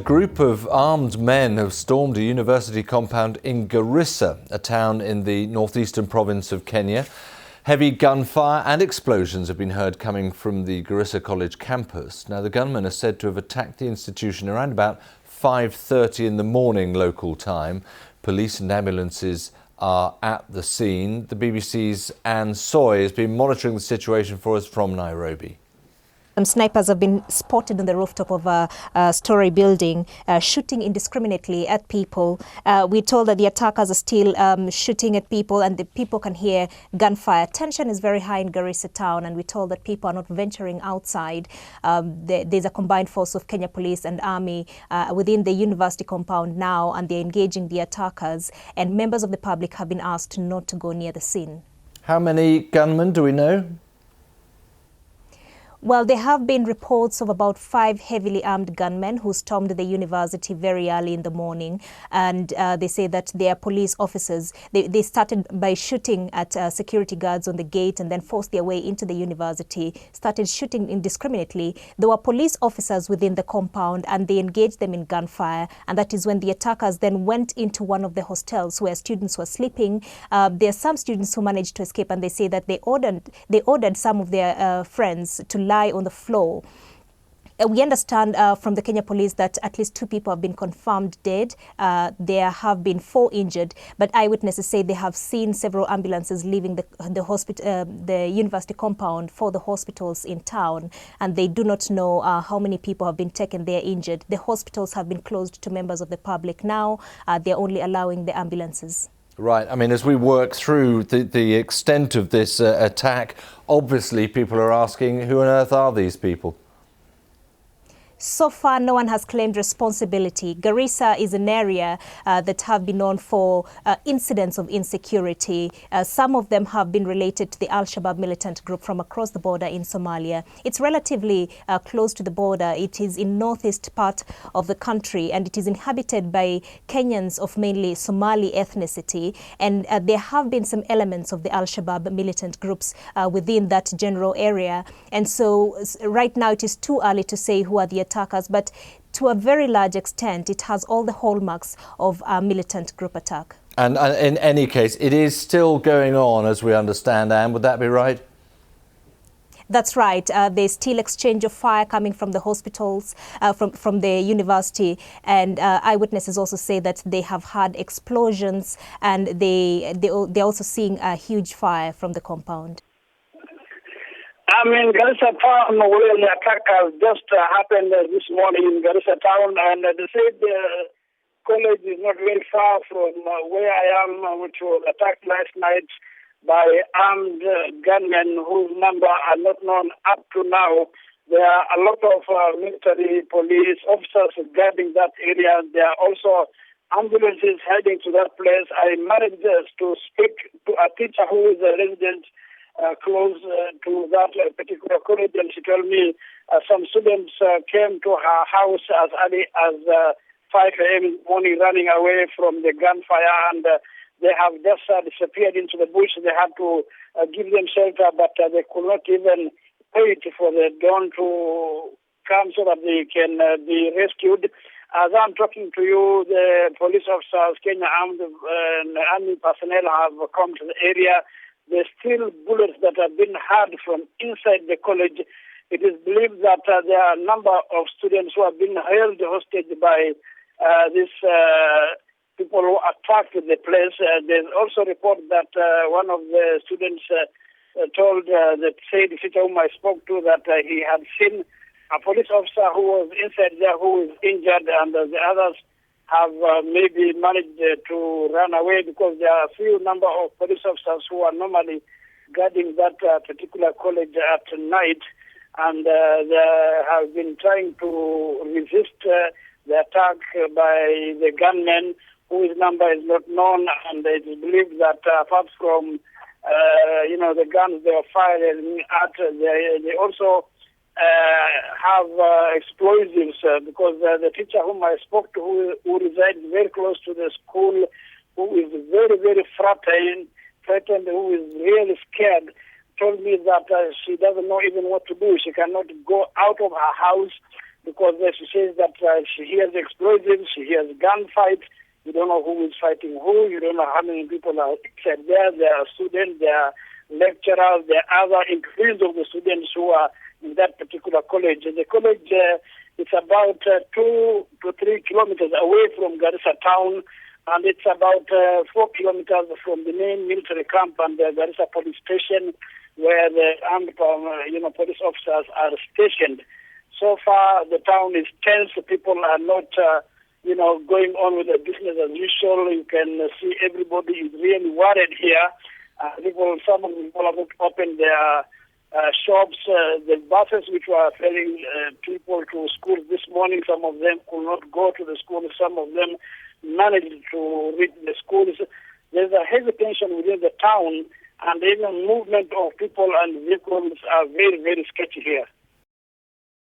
group of armed men have stormed a university compound in Garissa, a town in the northeastern province of Kenya. Heavy gunfire and explosions have been heard coming from the Garissa College campus. Now, the gunmen are said to have attacked the institution around about 5:30 in the morning local time. Police and ambulances are at the scene. The BBC's Anne Soy has been monitoring the situation for us from Nairobi. Snipers have been spotted on the rooftop of a story building, shooting indiscriminately at people. We're told that the attackers are still shooting at people, and the people can hear gunfire. Tension is very high in Garissa town, and we're told that people are not venturing outside. There's a combined force of Kenya Police and Army within the university compound now, and they're engaging the attackers, and members of the public have been asked not to go near the scene. How many gunmen do we know? Well, there have been reports of about 5 heavily armed gunmen who stormed the university very early in the morning, and they say that they are police officers. They started by shooting at security guards on the gate and then forced their way into the university, started shooting indiscriminately. There were police officers within the compound, and they engaged them in gunfire, and that is when the attackers then went into one of the hostels where students were sleeping. There are some students who managed to escape, and they say that they ordered some of their friends to lie on the floor. We understand from the Kenya Police that at least 2 people have been confirmed dead. There have been 4 injured, but eyewitnesses say they have seen several ambulances leaving the university compound for the hospitals in town, and they do not know how many people have been taken there injured. The hospitals have been closed to members of the public now. They're only allowing the ambulances. Right. I mean, as we work through the extent of this attack, obviously people are asking, who on earth are these people? So far, no one has claimed responsibility. Garissa is an area that have been known for incidents of insecurity. Some of them have been related to the Al-Shabaab militant group from across the border in Somalia. It's relatively close to the border. It is in northeast part of the country, and it is inhabited by Kenyans of mainly Somali ethnicity. And there have been some elements of the Al-Shabaab militant groups within that general area. And so right now it is too early to say who are the attackers, but to a very large extent, it has all the hallmarks of a militant group attack. And in any case, it is still going on, as we understand, Anne. Would that be right? That's right. There's still exchange of fire coming from the hospitals, from the university, and eyewitnesses also say that they have had explosions, and they're also seeing a huge fire from the compound. I'm in Garissa town where the attack has just happened this morning in Garissa town, and they said the college is not very far from where I am, which was attacked last night by armed gunmen whose number are not known up to now. There are a lot of military police officers guarding that area. There are also ambulances heading to that place. I managed to speak to a teacher who is a resident close to that particular college, and she told me some students came to her house as early as 5 a.m. in the morning, running away from the gunfire, and they have just disappeared into the bush. They had to give them shelter, but they could not even wait for the dawn to come so that they can be rescued. As I'm talking to you, the police officers, Kenya Armed and Army personnel have come to the area. There's still bullets that have been heard from inside the college. It is believed that there are a number of students who have been held hostage by these people who attacked the place. There's also a report that one of the students told the said teacher whom I spoke to that he had seen a police officer who was inside there who is injured, and the others have maybe managed to run away, because there are a few number of police officers who are normally guarding that particular college at night, and they have been trying to resist the attack by the gunmen, whose number is not known, and it is believed that apart from the guns they are firing at, they also have explosives, because the teacher whom I spoke to, who resides very close to the school, who is very, very frightened, who is really scared, told me that she doesn't know even what to do. She cannot go out of her house because she says that she hears explosives, she hears gunfights. You don't know who is fighting who. You don't know how many people are inside there. There are students, there are lecturers, there are other increase of the students who are in that particular college. The college is about 2 to 3 kilometers away from Garissa town, and it's about 4 kilometers from the main military camp and the Garissa police station, where the armed police officers are stationed. So far, the town is tense. People are not, going on with their business as usual. You can see everybody is really worried here. Some of the people have not opened their shops. The buses which were ferrying people to school this morning, some of them could not go to the school. Some of them managed to reach the schools. There's a heavy tension within the town, and even movement of people and vehicles are very, very sketchy here.